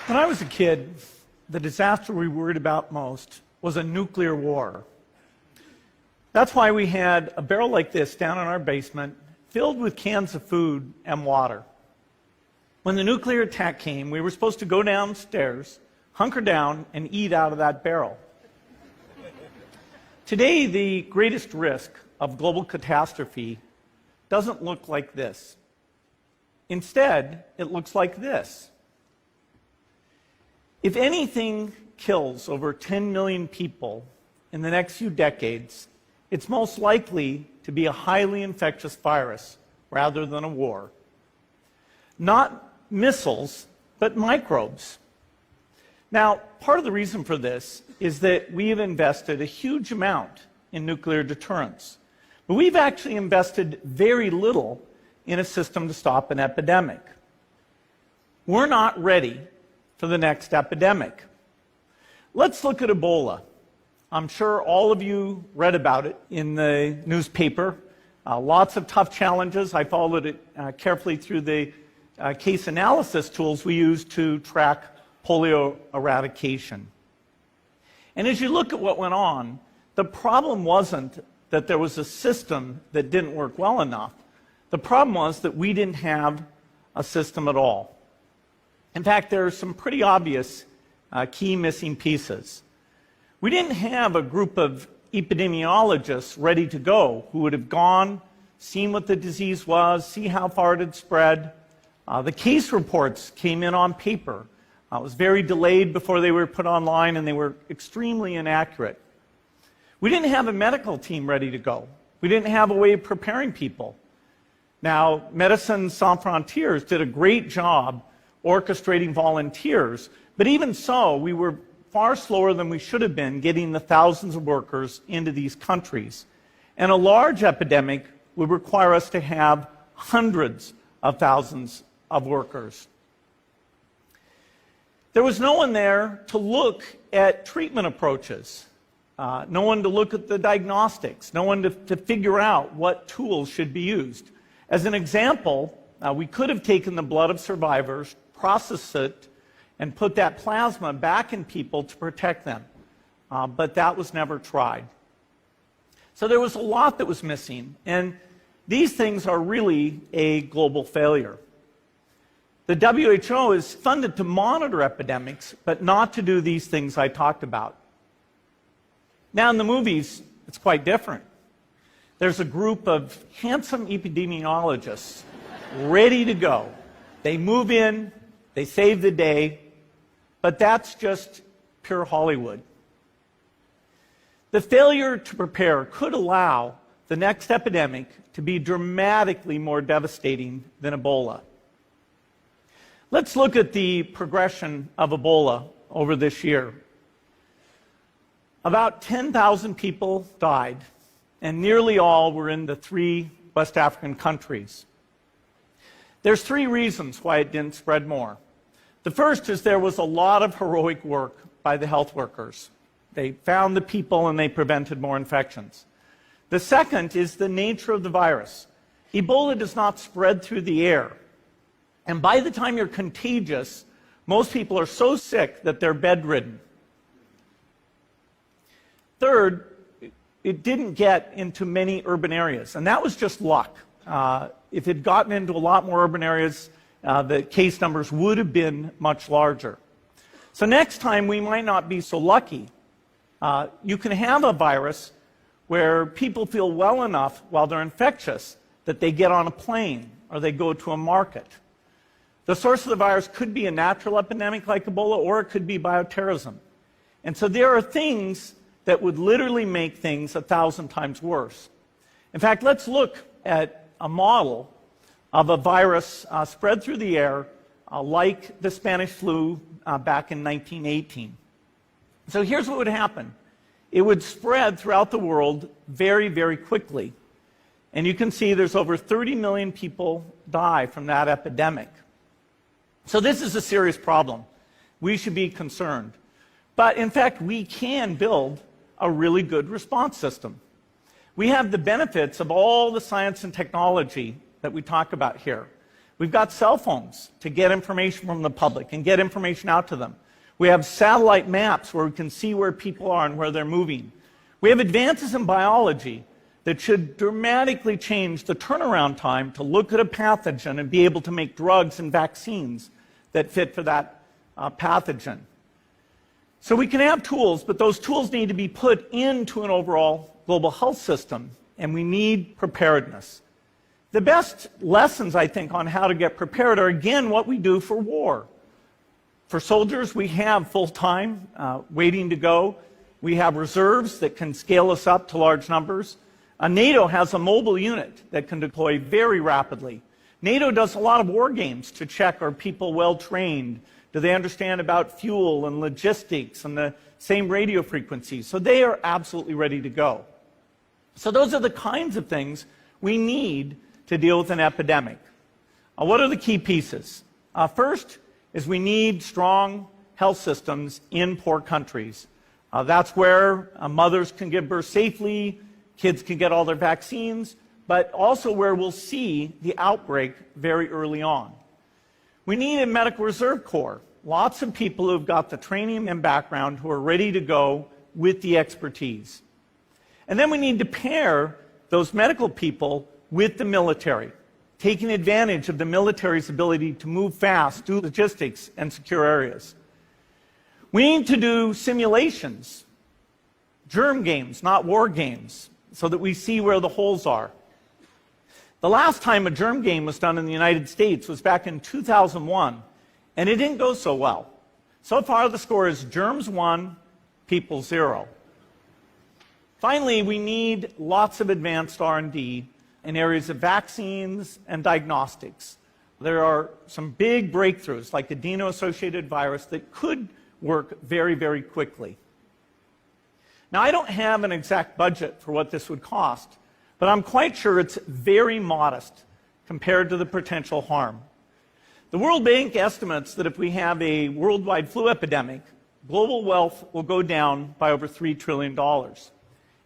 When I was a kid, the disaster we worried about most was a nuclear war. That's why we had a barrel like this down in our basement, filled with cans of food and water. When the nuclear attack came, we were supposed to go downstairs, hunker down, and eat out of that barrel. Today, the greatest risk of global catastrophe doesn't look like this. Instead, it looks like this. If anything kills over 10 million people in the next few decades, it's most likely to be a highly infectious virus rather than a war. Not missiles, but microbes. Now, part of the reason for this is that we have invested a huge amount in nuclear deterrence, but we've actually invested very little in a system to stop an epidemic. We're not ready for the next epidemic. Let's look at Ebola. I'm sure all of you read about it in the newspaper. Lots of tough challenges. I followed it carefully through the case analysis tools we use to track polio eradication. And as you look at what went on, the problem wasn't that there was a system that didn't work well enough. The problem was that we didn't have a system at all. In fact, there are some pretty obvious key missing pieces. We didn't have a group of epidemiologists ready to go who would have gone, seen what the disease was, see how far it had spread. The case reports came in on paper. It was very delayed before they were put online, and they were extremely inaccurate. We didn't have a medical team ready to go. We didn't have a way of preparing people. Now, Médecins Sans Frontières did a great job orchestrating volunteers, but even so, we were far slower than we should have been getting the thousands of workers into these countries. And a large epidemic would require us to have hundreds of thousands of workers. There was no one there to look at treatment approaches, no one to look at the diagnostics, no one to figure out what tools should be used. As an example, we could have taken the blood of survivors, processed it, and put that plasma back in people to protect them. But that was never tried. So there was a lot that was missing, and these things are really a global failure. The WHO is funded to monitor epidemics, but not to do these things I talked about. Now in the movies, it's quite different. There's a group of handsome epidemiologists ready to go. They move in, they save the day, but that's just pure Hollywood. The failure to prepare could allow the next epidemic to be dramatically more devastating than Ebola. Let's look at the progression of Ebola over this year. About 10,000 people died, and nearly all were in the 3 West African countries. There's 3 reasons why it didn't spread more. The first is there was a lot of heroic work by the health workers. They found the people and they prevented more infections. The second is the nature of the virus. Ebola does not spread through the air. And by the time you're contagious, most people are so sick that they're bedridden. Third, it didn't get into many urban areas, and that was just luck. If it had gotten into a lot more urban areas, the case numbers would have been much larger. So next time, we might not be so lucky. You can have a virus where people feel well enough while they're infectious that they get on a plane or they go to a market. The source of the virus could be a natural epidemic like Ebola, or it could be bioterrorism. And so there are things that would literally make things 1,000 times worse. In fact, let's look at a model of a virus spread through the air like the Spanish flu back in 1918. So here's what would happen. It would spread throughout the world very, very quickly. And you can see there's over 30 million people die from that epidemic. So this is a serious problem. We should be concerned. But in fact, we can build a really good response system. We have the benefits of all the science and technology that we talk about here. We've got cell phones to get information from the public and get information out to them. We have satellite maps where we can see where people are and where they're moving. We have advances in biology that should dramatically change the turnaround time to look at a pathogen and be able to make drugs and vaccines that fit for that pathogen. So we can have tools, but those tools need to be put into an overall global health system, and we need preparedness. The best lessons, I think, on how to get prepared are, again, what we do for war. For soldiers, we have full-time waiting to go. We have reserves that can scale us up to large numbers. NATO has a mobile unit that can deploy very rapidly. NATO does a lot of war games to check, are people well-trained? Do they understand about fuel and logistics and the same radio frequencies? So they are absolutely ready to go. So those are the kinds of things we need to deal with an epidemic. What are the key pieces? First is we need strong health systems in poor countries. That's where mothers can give birth safely, kids can get all their vaccines, but also where we'll see the outbreak very early on. We need a medical reserve corps. Lots of people who've got the training and background who are ready to go with the expertise. And then we need to pair those medical people with the military, taking advantage of the military's ability to move fast, do logistics, and secure areas. We need to do simulations, germ games, not war games, so that we see where the holes are. The last time a germ game was done in the United States was back in 2001, and it didn't go so well. So far, the score is germs 1, people 0. Finally, we need lots of advanced R&D in areas of vaccines and diagnostics. There are some big breakthroughs, like the adeno-associated virus, that could work very, very quickly. Now, I don't have an exact budget for what this would cost, but I'm quite sure it's very modest compared to the potential harm. The World Bank estimates that if we have a worldwide flu epidemic, global wealth will go down by over $3 trillion,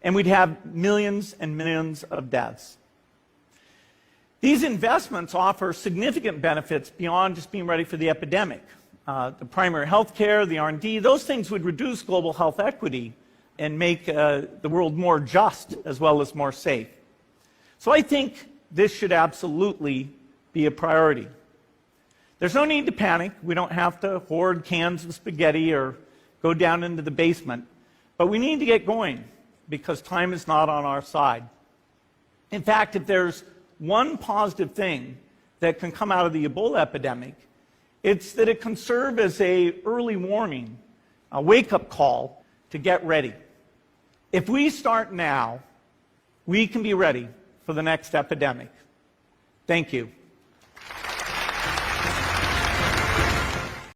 and we'd have millions and millions of deaths. These investments offer significant benefits beyond just being ready for the epidemic. The primary health care, the R&D, those things would reduce global health equity and make the world more just as well as more safe. So I think this should absolutely be a priority. There's no need to panic. We don't have to hoard cans of spaghetti or go down into the basement. But we need to get going because time is not on our side. In fact, if there's one positive thing that can come out of the Ebola epidemic, it's that it can serve as an early warning, a wake-up call to get ready. If we start now, we can be ready for the next epidemic. Thank you.